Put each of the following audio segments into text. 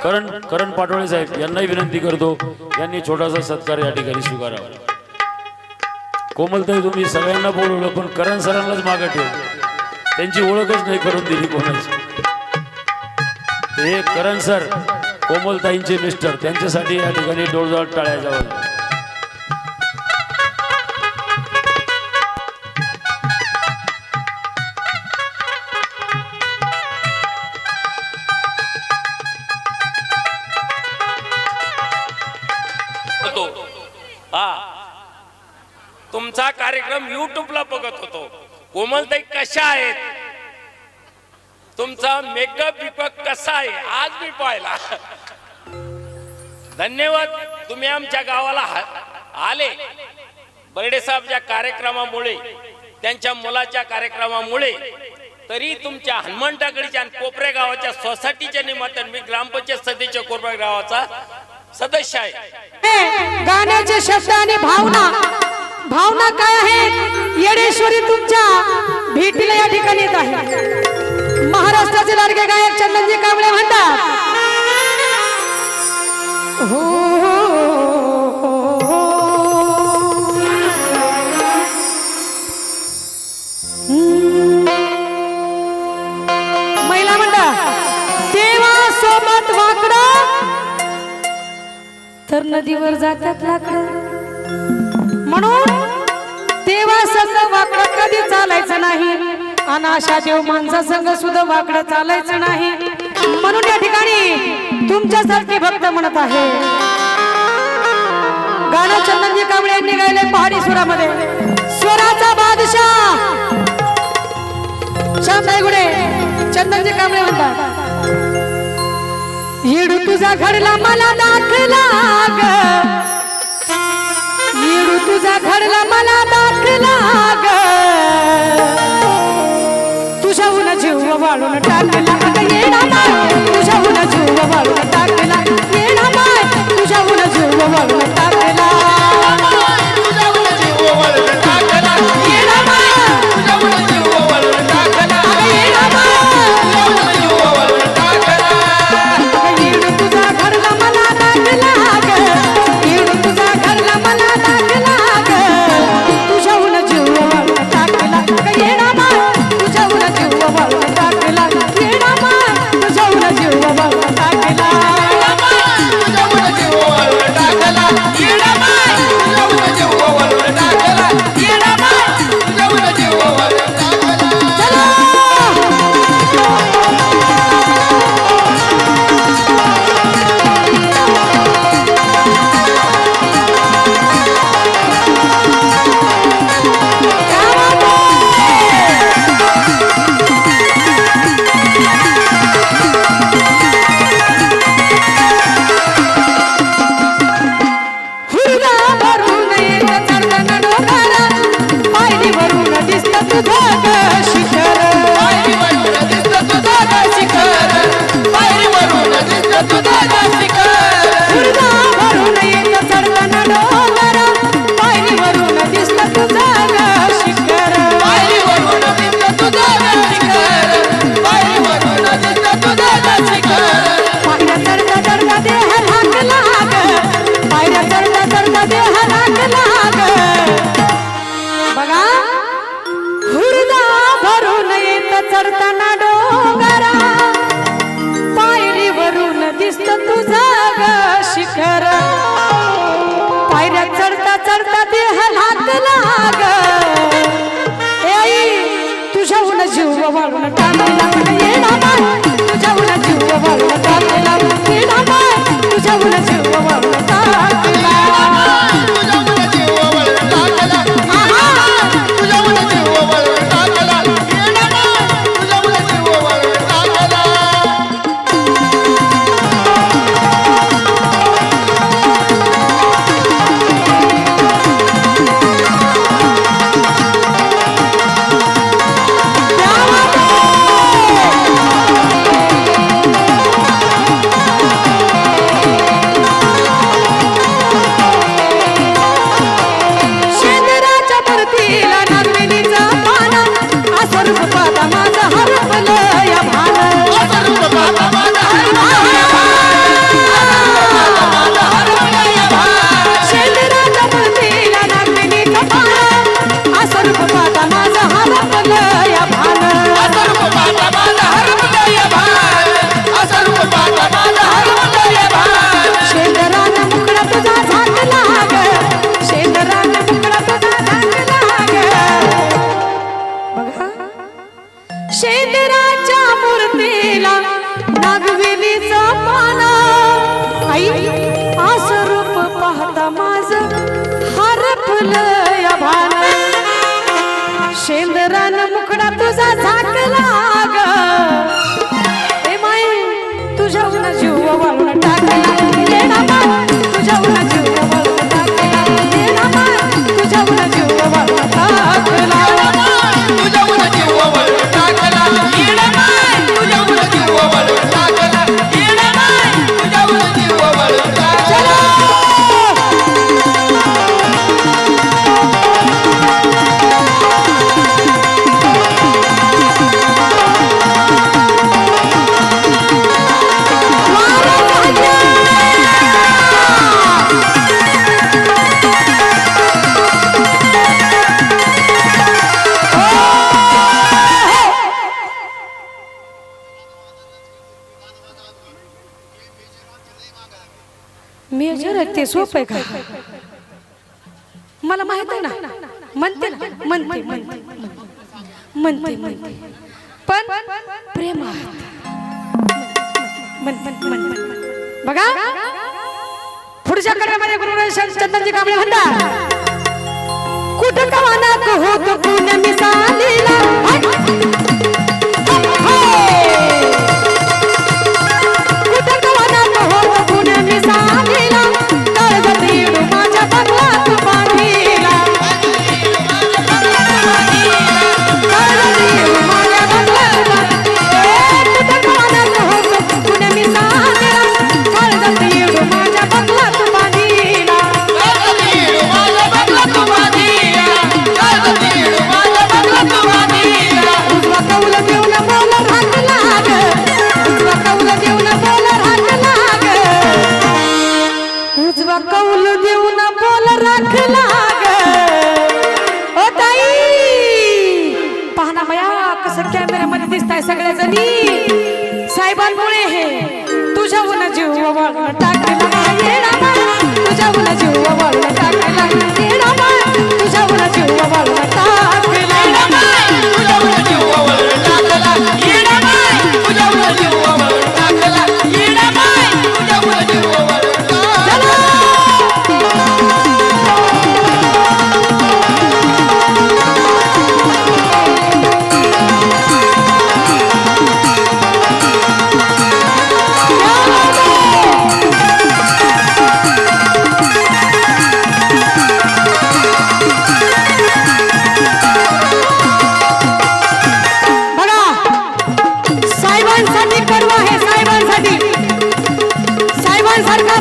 करण पाटोळे साहेब यांनाही विनंती करतो, यांनी छोटासा सत्कार या ठिकाणी स्वीकारावा। कोमलताई तुम्ही सगळ्यांना बोलवलं पण करण सरांनाच मागे ठेव, त्यांची ओळखच नाही करून दिली कोणाची। हे करण सर कोमलताईंचे मिस्टर, त्यांच्यासाठी या ठिकाणी जोरदार टाळ्या जावं। तुमचा कार्यक्रम युट्यूबला बघत होतो, कोमलताई कशा आहेत, तुमचा मेकअप बिकअप कसा आहे आज मी पाहिला। धन्यवाद, तुम्ही आमच्या गावाला आले। बर्डे साहेबच्या कार्यक्रमामुळे, त्यांच्या मुलाच्या कार्यक्रमामुळे, तरी तुमच्या हनुमान टाकडीच्या आणि कोपरे गावाच्या सोसायटीच्या निमित्ताने मी ग्रामपंचायत सदस्य कोपरे गावाचा सदस्य आहे। गाण्याचे शब्द आणि भावना काय आहेत, येडेश्वरी तुमच्या भेटीला या ठिकाणी येत आहे। महाराष्ट्राचे लाडके गायक चंदनजी कांबळे म्हणतात, हो महिला म्हणतात, देवा सोबत वाकडं तर नदीवर जातात लाकडं, म्हणून देवा संग वाकडं कधी चालायचं नाही, आणि अशा देव माणसा संग सुद्धा वाकडं चालायचं नाही। म्हणून या ठिकाणी तुमच्यासारखे भक्त म्हणत आहे। गाणं चंदनजी कांबळे यांनी गायले पहाडी सुरामध्ये। स्वराचा बादशाह शांताई गुडे, चंदनजी कांबळे म्हणतात, येडू तुझा घडला मला दाखला ग, येडू तुझा घडला मला दाखला ग, तुझ्याहून जीव वाळून टाकला येणा माय, तुझ्याहून जीव वाळून टाकला येणा माय, तुझ्याहून जीव वाळून टाकला येणा माय, तुझ्याहून जीव वाळून टाकला येणा माय, येडू तुझा घडला मला दाखला ग, येडू तुझा घडला मला दाखला ग, तुझ्याहून जीव वाळून टाकला येणा माय, तुझ्याहून जीव वाळून टाकला येणा माय, तुझ्याहून जीव वाळून टाकला येणा माय, तुझ्याहून जीव वाळून टाकला येणा माय, तुझ्याहून जीव वाळून टाकला येणा माय, तुझ्याहून जीव वाळून टाकला। चला चढताना डोंगरा, पायरीवरून दिसत तुझा ग शिखर, पायऱ्या चढता चढता देह लागला ग, ए आई तुझ्याहून जीव वाळून टाकला येणा माय, तुझ्याहून जीव वाळून टाकला येणा माय, तुझ्याहून जीव वाळून टाकला आई असं रूप पाहता माझं हरपलं या भान शेंदरान मुखडा तुझा झाकला ग ए माई तुझ्याहून जीव वाळून टाकला येणा माय तुझ्याहून जीव वाळून टाकला येणा माय तुझ्याहून जीव वाळून टाकला तुझ्याहून जीव वाळून टाकला येणा माय तुझ्याहून जीव वाळून टाकला येणा माय तुझ्याहून जीव वाळून टाकला मेजर आहे ते सोप आहे का मला माहित आहे ना म्हणते ना म्हणते म्हणते म्हणते पण प्रेम बघा पुढच्या कडव्यामध्ये गुरुराज चंदनजी कांबळे म्हणतात कुठं कवाना होत पुण्य मिसालीला कौल देऊन बोल राखला ग ओ ताई पाहना मया कसं कॅमेऱ्यामध्ये दिसताय सगळ्या जणी साहेबांमुळे हे तुझ्याहून जीव वाळून टाकला येणा माय तुझ्याहून जीव वाळून टाकला येणा माय तुझ्याहून जीव वाळून टाकला येणा माय तुझ्याहून जीव वाळून टाकला येणा माय तुझ्याहून जीव वाळून टाकला येणा माय तुझ्याहून जीव वाळून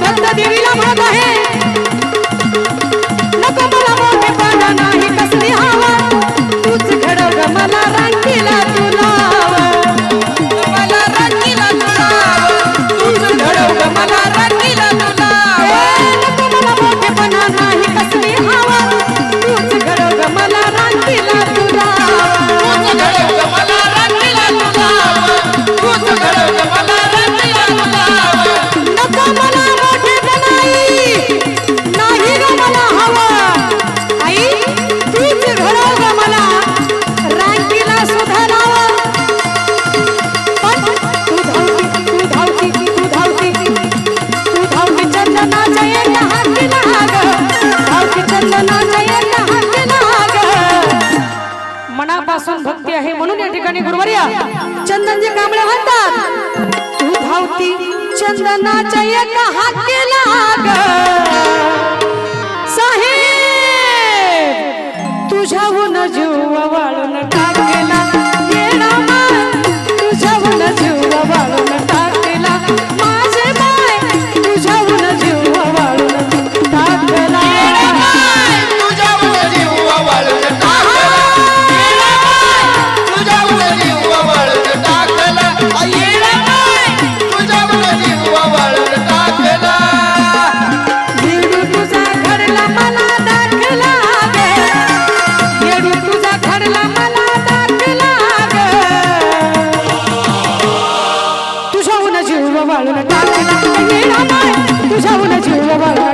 टाकला देवीला म्हणत आहे नको मला मोठेपणा नाही कसली हवा तूच घडव मला रांगीला तुलाव मला रांगीला तुलाव तूच घडव मला रांगीला तुलाव नको मला मोठेपणा नाही कसली हवा तूच घडव मला रांगीला तुलाव तूच घडव मला रांगीला तुलाव तूच घडव मला रांगीला तुलाव नको मला नाही ग मला हवं आई तूच घडव ग मला रांगीला सुद्धा लाव पण तू धावती चंदनाच्या एका हातीला ग धावती चंदनाच्या एका हातीला ग मनापासून भक्ती आहे म्हणून या ठिकाणी गुरुवर्या चंदनजी कांबळे म्हणतात तू धावती चंदनाच्या एका हाकेला ग साहेब तुझ्याहून जीव वाळून टाकला येणा माय तुझ्याहून जीव वाळून टाकला माझे माय तुझ्याहून जीव वाळून टाकला येणा माय तुझ्याहून जीव वाळून टाकला येणा माय तुझ्याहून जीव वाळून टाकला येणा माय तुझ्याहून जीव वाळून टाकला येडू तुझा घडला मला दाखला ग येडू तुझा घडला मला दाखला ग तुझ्याहून जीव वाळून टाकला येणा माय तुझ्याहून जीव वाळून